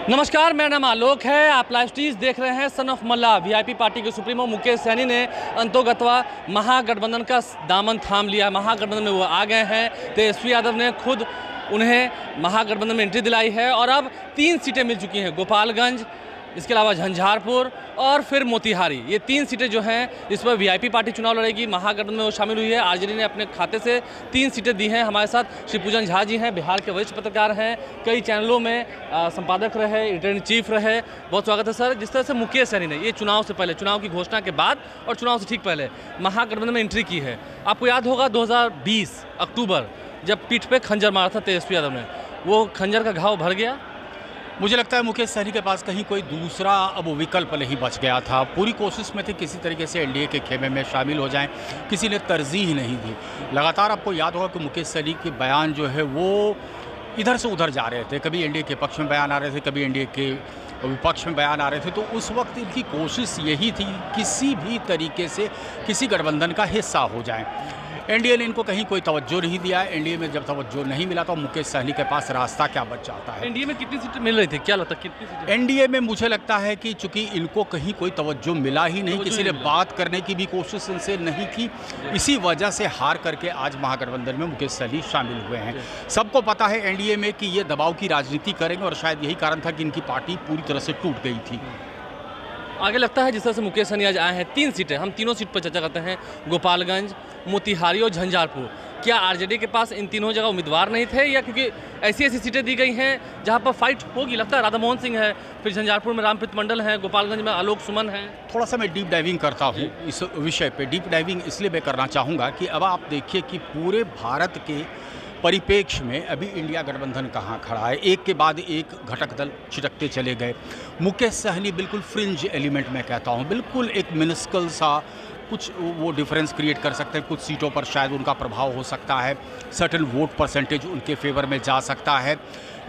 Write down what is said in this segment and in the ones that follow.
नमस्कार, मेरा नाम आलोक है। आप लाइव स्ट्रीज देख रहे हैं। Son of Malla VIP party के सुप्रीमो मुकेश सहनी ने अंतोगत्वा महागठबंधन का दामन थाम लिया। महागठबंधन में वो आ गए हैं। तेजस्वी यादव ने खुद उन्हें महागठबंधन में एंट्री दिलाई है और अब 3 सीटें मिल चुकी हैं, गोपालगंज, इसके अलावा झंझारपुर और फिर मोतिहारी। ये 3 सीटें जो हैं इस पर वीआईपी पार्टी चुनाव लड़ेगी। महागठबंधन में वो शामिल हुई है। आरजेडी ने अपने खाते से 3 सीटें दी हैं। हमारे साथ श्री पूजन झा जी हैं, बिहार के वरिष्ठ पत्रकार हैं, कई चैनलों में संपादक रहे, एडिटर इन चीफ रहे। बहुत स्वागत है सर। जिस तरह से मुकेश सहनी ने ये चुनाव से पहले, चुनाव की घोषणा के बाद और चुनाव से ठीक पहले महागठबंधन में एंट्री की है। आपको याद होगा 2020 अक्टूबर जब पीठ पे खंजर मारा था तेजस्वी यादव ने, वो खंजर का घाव भर गया। मुझे लगता है मुकेश सहनी के पास कहीं कोई दूसरा अब विकल्प नहीं बच गया था। पूरी कोशिश में थे किसी तरीके से एनडीए के खेमे में शामिल हो जाएं, किसी ने तरजीह नहीं दी। लगातार आपको याद होगा कि मुकेश सहनी के बयान जो है वो इधर से उधर जा रहे थे। कभी एनडीए के पक्ष में बयान आ रहे थे, कभी एनडीए के विपक्ष में बयान आ रहे थे। तो उस वक्त इनकी कोशिश यही थी किसी भी तरीके से किसी गठबंधन का हिस्सा हो जाएं। एनडीए ने इनको कहीं कोई तवज्जो नहीं दिया। एनडीए में जब तवज्जो नहीं मिला तो मुकेश सहनी के पास रास्ता क्या बच जाता है। एनडीए में कितनी सीटें मिल रही थी, क्या लगता है कितनी सीटें? एनडीए में मुझे लगता है कि चूंकि इनको कहीं कोई तवज्जो मिला ही नहीं, किसी ने बात करने की भी कोशिश इनसे नहीं की, इसी वजह से हार करके आज महागठबंधन में मुकेश सहनी शामिल हुए हैं। सबको पता है एनडीए में कि ये दबाव की राजनीति करेंगे और शायद यही कारण था कि इनकी पार्टी पूरी तरह से टूट गई थी। आगे लगता है जिस तरह से मुकेश सहनी आज आए हैं, 3 सीटें, हम तीनों सीट पर चर्चा करते हैं, गोपालगंज, मोतिहारी और झंझारपुर। क्या आरजेडी के पास इन तीनों जगह उम्मीदवार नहीं थे, या क्योंकि ऐसी ऐसी सीटें दी गई हैं जहां पर फाइट होगी? लगता है राधा मोहन सिंह है, फिर झंझारपुर में रामप्रीत मंडल है, गोपालगंज में आलोक सुमन है। थोड़ा सा मैं डीप डाइविंग करता हूँ इस विषय पे। डीप डाइविंग इसलिए मैं करना चाहूँगा कि अब आप देखिए कि पूरे भारत के परिप्रेक्ष्य में अभी इंडिया गठबंधन कहाँ खड़ा है। एक के बाद एक घटक दल छिटकते चले गए। मुकेश सहनी बिल्कुल फ्रिंज एलिमेंट में कहता हूँ, बिल्कुल एक मिनिस्कल सा कुछ वो डिफरेंस क्रिएट कर सकते हैं। कुछ सीटों पर शायद उनका प्रभाव हो सकता है, सर्टेन वोट परसेंटेज उनके फेवर में जा सकता है।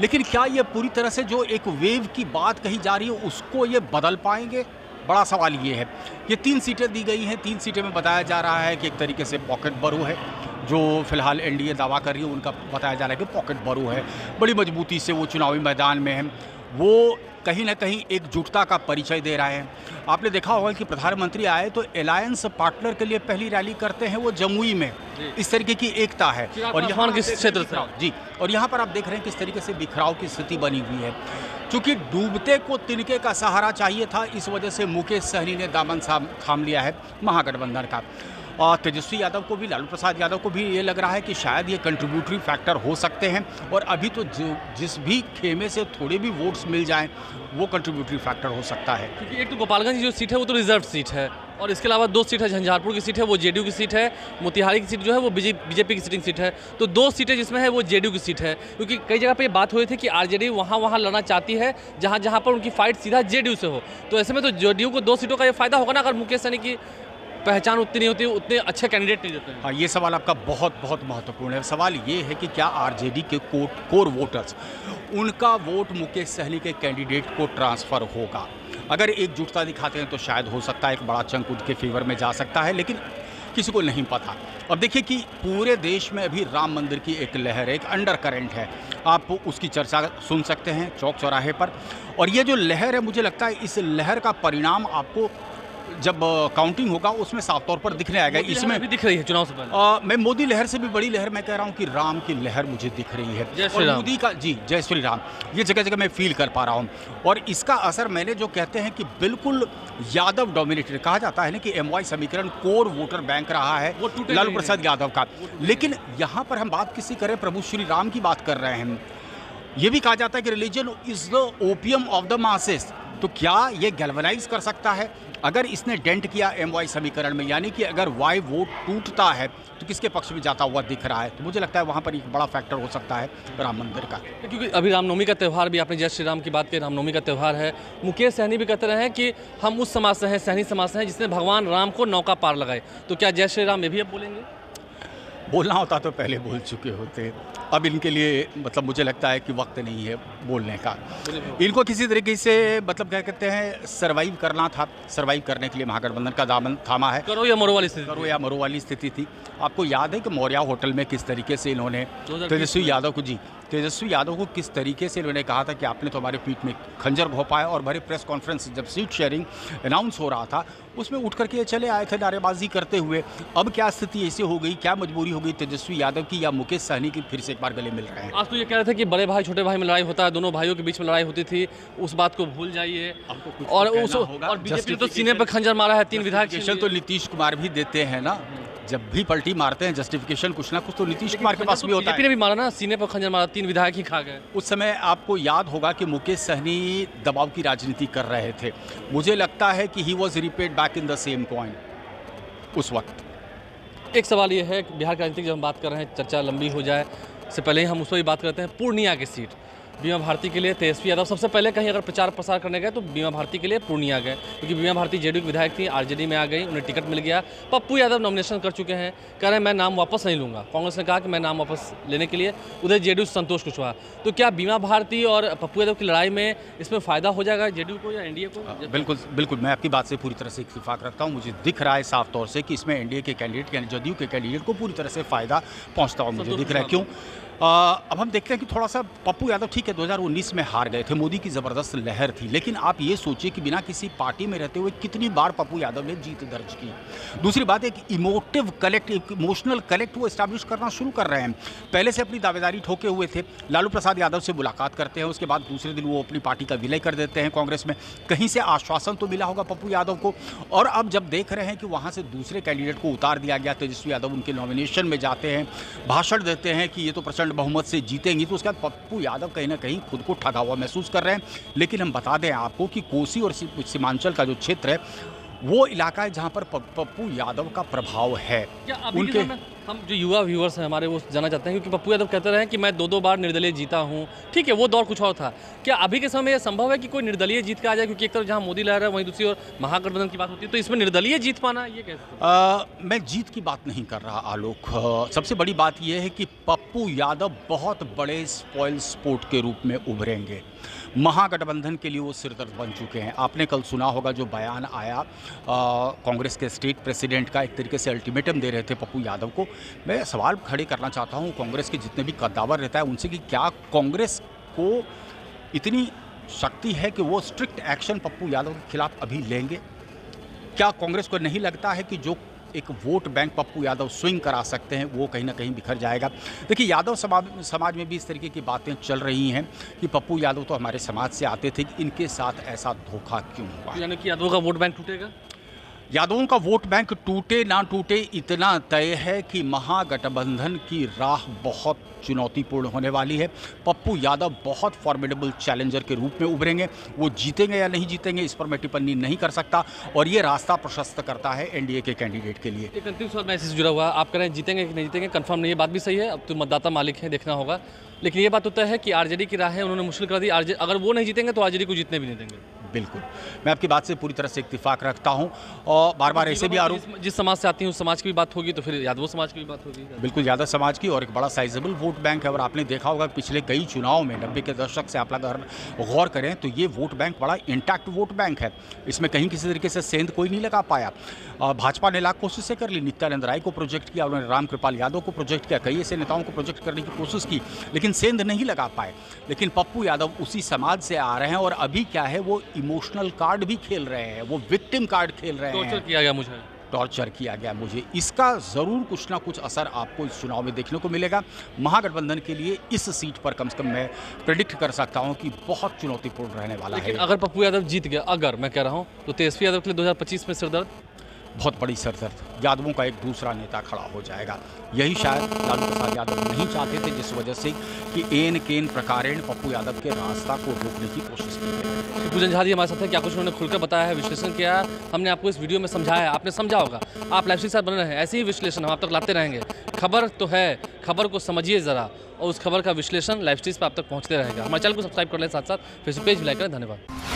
लेकिन क्या ये पूरी तरह से जो एक वेव की बात कही जा रही है उसको ये बदल पाएंगे? बड़ा सवाल ये है। ये 3 सीटें दी गई हैं। 3 सीटें में बताया जा रहा है कि एक तरीके से पॉकेट बरू है, जो फिलहाल एनडीए दावा कर रही है उनका बताया जा रहा है कि पॉकेट बरू है, बड़ी मजबूती से वो चुनावी मैदान में है, वो कहीं ना कहीं एकजुटता का परिचय दे रहा है। आपने देखा होगा कि प्रधानमंत्री आए तो अलायंस पार्टनर के लिए पहली रैली करते हैं वो जमुई में। इस तरीके की एकता है। और यहाँ किस क्षेत्र से जी, और यहाँ पर आप देख रहे हैं किस तरीके से बिखराव की स्थिति बनी हुई है। चूँकि डूबते को तिनके का सहारा चाहिए था, इस वजह से मुकेश सहनी ने दामन थाम लिया है महागठबंधन का। और तेजस्वी यादव को भी, लालू प्रसाद यादव को भी ये लग रहा है कि शायद ये कंट्रीब्यूटरी फैक्टर हो सकते हैं। और अभी तो जिस भी खेमे से थोड़े भी वोट्स मिल जाएं वो कंट्रीब्यूटरी फैक्टर हो सकता है। क्योंकि एक तो गोपालगंज की जो सीट है वो तो रिजर्व सीट है, और इसके अलावा 2 सीट है, झंझारपुर की सीट है वो जेडीयू की सीट है, मोतिहारी की सीट जो है वो बीजेपी की सिटिंग सीट है। तो 2 सीटें जिसमें है वो जेडीयू की सीट है। क्योंकि कई जगह पे ये बात हुई थी कि आरजेडी वहाँ लड़ना चाहती है जहाँ पर उनकी फाइट सीधा जेडीयू से हो। तो ऐसे में तो जेडीयू को 2 सीटों का ये फायदा होगा ना, अगर मुकेश सहनी की पहचान उतनी नहीं होती, उतने अच्छे कैंडिडेट नहीं देते हैं। हाँ, ये सवाल आपका बहुत बहुत महत्वपूर्ण है। सवाल ये है कि क्या आरजेडी के कोर वोटर्स, उनका वोट मुकेश सहनी के कैंडिडेट को ट्रांसफ़र होगा? अगर एकजुटता दिखाते हैं तो शायद हो सकता है एक बड़ा चंक उनके फेवर में जा सकता है, लेकिन किसी को नहीं पता। अब देखिए कि पूरे देश में अभी राम मंदिर की एक लहर है, एक अंडर करेंट है। आप उसकी चर्चा सुन सकते हैं चौक चौराहे पर। और ये जो लहर है, मुझे लगता है इस लहर का परिणाम आपको जब काउंटिंग होगा उसमें साफ तौर पर दिखने आएगा। इसमें भी दिख रही है चुनाव से पहले। मैं मोदी लहर से भी बड़ी लहर मैं कह रहा हूँ कि राम की लहर मुझे दिख रही है। जय श्री राम। मोदी का, जी, जय श्री राम, ये जगह जगह मैं फील कर पा रहा हूँ। और इसका असर मैंने जो कहते हैं कि बिल्कुल यादव डोमिनेटेड, कहा जाता है ना कि एमवाई समीकरण कोर वोटर बैंक रहा है लालू प्रसाद यादव का। लेकिन यहाँ पर हम बात किसी करें, प्रभु श्री राम की बात कर रहे हैं। ये भी कहा जाता है कि religion is the opium of the masses. तो क्या ये गैल्वनाइज कर सकता है? अगर इसने डेंट किया एमवाई समीकरण में, यानी कि अगर वाई वोट टूटता है तो किसके पक्ष में जाता हुआ दिख रहा है, तो मुझे लगता है वहाँ पर एक बड़ा फैक्टर हो सकता है राम मंदिर का। क्योंकि अभी रामनवमी का त्यौहार भी, आपने जय श्री राम की बात की, रामनवमी का त्यौहार है। मुकेश सहनी भी कहते रहे हैं कि हम उस समाज से हैं, सहनी समाज से हैं जिसने भगवान राम को नौका पार लगाए। तो क्या जय श्री राम ये भी अब बोलेंगे? बोलना होता तो पहले बोल चुके होते। अब इनके लिए मतलब मुझे लगता है कि वक्त नहीं है बोलने का। इनको किसी तरीके से मतलब क्या कहते हैं सर्वाइव करना था। सर्वाइव करने के लिए महागठबंधन का दामन थामा है। करो या मरो वाली स्थिति, करो या मरो वाली स्थिति थी। आपको याद है कि मौर्या होटल में किस तरीके से इन्होंने तेजस्वी यादव को तेजस्वी यादव को किस तरीके से इन्होंने कहा था कि आपने तो हमारे पीठ में खंजर घोंपाया, और भरे प्रेस कॉन्फ्रेंस जब सीट शेयरिंग अनाउंस हो रहा था उसमें उठ करके ये चले आए थे नारेबाजी करते हुए। अब क्या स्थिति ऐसी हो गई, क्या मजबूरी हो गई तेजस्वी यादव की, या मुकेश सहनी की फिर से एक बार गले मिल रहे हैं? आज तो ये कह रहे थे कि बड़े भाई छोटे भाई में लड़ाई होता है, दोनों भाइयों के बीच में लड़ाई होती थी, उस बात को भूल जाइए। और बीजेपी ने तो सीने पर खंजर मारा है, 3 विधायक। तो नीतीश कुमार भी देते हैं ना, जब भी पलटी मारते हैं जस्टिफिकेशन कुछ ना कुछ तो नीतीश कुमार के पास भी होता है। बीजेपी ने भी मारा ना, सीने पर खंजर मारा, 3 विधायक ही खा गए। उस समय आपको याद होगा कि मुकेश सहनी दबाव की राजनीति कर रहे थे। मुझे लगता है कि he was repaid back in the same coin उस वक्त। एक सवाल ये है कि बिहार की राजनीति की जब हम बात कर रहे हैं, चर्चा लंबी हो जाए से पहले ही हम उस पर भी बात करते हैं। पूर्णिया की सीट बीमा भारती के लिए तेजस्वी यादव सबसे पहले कहीं अगर प्रचार प्रसार करने गए तो बीमा भारती के लिए पूर्णिया गए, क्योंकि बीमा भारती जेडीयू की विधायक थी, आरजेडी में आ गई, उन्हें टिकट मिल गया। पप्पू यादव नॉमिनेशन कर चुके हैं, कह रहे हैं मैं नाम वापस नहीं लूँगा। कांग्रेस ने कहा कि मैं नाम वापस लेने के लिए, उधर जेडीयू से संतोष कुशवाहा। तो क्या बीमा भारती और पप्पू यादव की लड़ाई में इसमें फ़ायदा हो जाएगा जेडीयू को या एनडीए को? बिल्कुल बिल्कुल, मैं आपकी बात से पूरी तरह से इत्तेफाक रखता हूँ। मुझे दिख रहा है साफ तौर से कि इसमें एनडीए के कैंडिडेट, जदयू के कैंडिडेट को पूरी तरह से फ़ायदा पहुँचता हुआ मुझे दिख रहा है। क्यों? अब हम देखते हैं कि थोड़ा सा पप्पू यादव ठीक है 2019 में हार गए थे, मोदी की ज़बरदस्त लहर थी, लेकिन आप ये सोचिए कि बिना किसी पार्टी में रहते हुए कितनी बार पप्पू यादव ने जीत दर्ज की। दूसरी बात एक इमोशनल कलेक्ट वो इस्टेब्लिश करना शुरू कर रहे हैं। पहले से अपनी दावेदारी ठोके हुए थे, लालू प्रसाद यादव से मुलाकात करते हैं, उसके बाद दूसरे दिन वो अपनी पार्टी का विलय कर देते हैं कांग्रेस में। कहीं से आश्वासन तो मिला होगा पप्पू यादव को, और अब जब देख रहे हैं कि वहाँ से दूसरे कैंडिडेट को उतार दिया गया, तेजस्वी यादव उनके नॉमिनेशन में जाते हैं, भाषण देते हैं कि ये तो प्रचंड बहुमत से जीतेंगी, तो उसके बाद पप्पू यादव कहीं ना कहीं खुद को ठगा हुआ महसूस कर रहे हैं। लेकिन हम बता दें आपको कि कोसी और सीमांचल का जो क्षेत्र है वो इलाका है जहां पर पप्पू यादव का प्रभाव है। क्या अभी के हम जो युवा व्यूअर्स हैं हमारे वो जानना चाहते हैं, क्योंकि पप्पू यादव कहते रहे कि मैं 2 बार निर्दलीय जीता हूं। ठीक है, वो दौर कुछ और था। क्या अभी के समय यह संभव है कि कोई निर्दलीय जीत के आ जाए? क्योंकि एक तरफ जहां मोदी लहर है वहीं दूसरी ओर महागठबंधन की बात होती है, तो इसमें निर्दलीय जीत पाना ये कैसे? मैं जीत की बात नहीं कर रहा आलोक। सबसे बड़ी बात यह है कि पप्पू यादव बहुत बड़े स्पॉइल स्पोर्ट के रूप में उभरेंगे। महागठबंधन के लिए वो सिरदर्द बन चुके हैं। आपने कल सुना होगा जो बयान आया कांग्रेस के स्टेट प्रेसिडेंट का, एक तरीके से अल्टीमेटम दे रहे थे पप्पू यादव को। मैं सवाल खड़े करना चाहता हूँ कांग्रेस के जितने भी कद्दावर रहता है उनसे कि क्या कांग्रेस को इतनी शक्ति है कि वो स्ट्रिक्ट एक्शन पप्पू यादव के खिलाफ अभी लेंगे? क्या कांग्रेस को नहीं लगता है कि जो एक vote bank Pappu Yadav swing करा सकते हैं वो कहीं ना कहीं बिखर जाएगा? देखिए, यादव समाज में भी इस तरीके की बातें चल रही हैं कि पप्पू यादव तो हमारे समाज से आते थे, इनके साथ ऐसा धोखा क्यों हुआ? यानी कि यादवों का वोट बैंक टूटेगा? यादवों का वोट बैंक टूटे ना टूटे इतना तय है कि महागठबंधन की राह बहुत चुनौतीपूर्ण होने वाली है। पप्पू यादव बहुत फॉर्मिडेबल चैलेंजर के रूप में उभरेंगे। वो जीतेंगे या नहीं जीतेंगे इस पर मैं टिप्पणी नहीं कर सकता, और ये रास्ता प्रशस्त करता है एनडीए के कैंडिडेट के लिए। एक अंतिम सवाल मैसेज जुड़ा हुआ, आप कह रहे हैं जीतेंगे कि नहीं जीतेंगे, कंफर्म नहीं है, बात भी सही है, अब तो मतदाता मालिक हैं, देखना होगा। लेकिन ये बात होता है कि आरजेडी की राह है, उन्होंने मुश्किल कर दी। अगर वो नहीं जीतेंगे तो आरजेडी को जीतने भी नहीं देंगे। बिल्कुल, मैं आपकी बात से पूरी तरह से इत्तेफाक रखता हूं, और बार बार ऐसे भी आरोप जिस समाज से आती हूँ उस समाज की भी बात होगी, तो फिर यादव समाज की भी बात होगी। बिल्कुल, यादव समाज की, और एक बड़ा साइजेबल वोट बैंक है। और आपने देखा होगा पिछले कई चुनाव में 90 के दशक से आप अगर गौर करें तो ये वोट बैंक बड़ा इंटैक्ट वोट बैंक है। इसमें कहीं किसी तरीके से सेंध कोई नहीं लगा पाया। भाजपा ने लाख कोशिशें कर ली, नित्यानंद राय को प्रोजेक्ट किया, उन्होंने रामकृपाल यादव को प्रोजेक्ट किया, कई ऐसे नेताओं को प्रोजेक्ट करने की कोशिश की, लेकिन सेंध नहीं लगा पाए। लेकिन पप्पू यादव उसी समाज से आ रहे हैं, और अभी क्या है वो इमोशनल कार्ड भी खेल रहे हैं, वो विक्टिम कार्ड खेल रहे हैं। टॉर्चर किया गया मुझे, इसका ज़रूर कुछ ना कुछ असर आपको इस चुनाव में देखने को मिलेगा। महागठबंधन के लिए इस सीट पर कम से कम मैं प्रेडिक्ट कर सकता हूं कि बहुत चुनौतीपूर्ण रहने वाला है। अगर पप्पू यादव जीत गया, अगर मैं कह रहा हूं, तो तेजस्वी यादव के लिए 2025 में सिरदर्द, बहुत बड़ी सरदर्द। यादवों का एक दूसरा नेता खड़ा हो जाएगा। यही शायद लालू प्रसाद यादव नहीं चाहते थे, जिस वजह से कि एन केन प्रकारेण पप्पू यादव के रास्ता को रोकने की कोशिश की है। पूजन झा जी हमारे साथ है, क्या कुछ उन्होंने खुलकर बताया है, विश्लेषण किया है, हमने आपको इस वीडियो में समझाया है, आपने समझा होगा। आप लाइव के साथ बने रहें, ऐसे ही विश्लेषण हम आप तक लाते रहेंगे। खबर तो है, खबर को समझिए ज़रा, और उस खबर का विश्लेषण लाइव स्ट्रीम पर आप तक पहुँचते रहेगा। हमारे चैनल को सब्सक्राइब कर लें, साथ साथ फेसबुक पेज भी लाइक करें। धन्यवाद।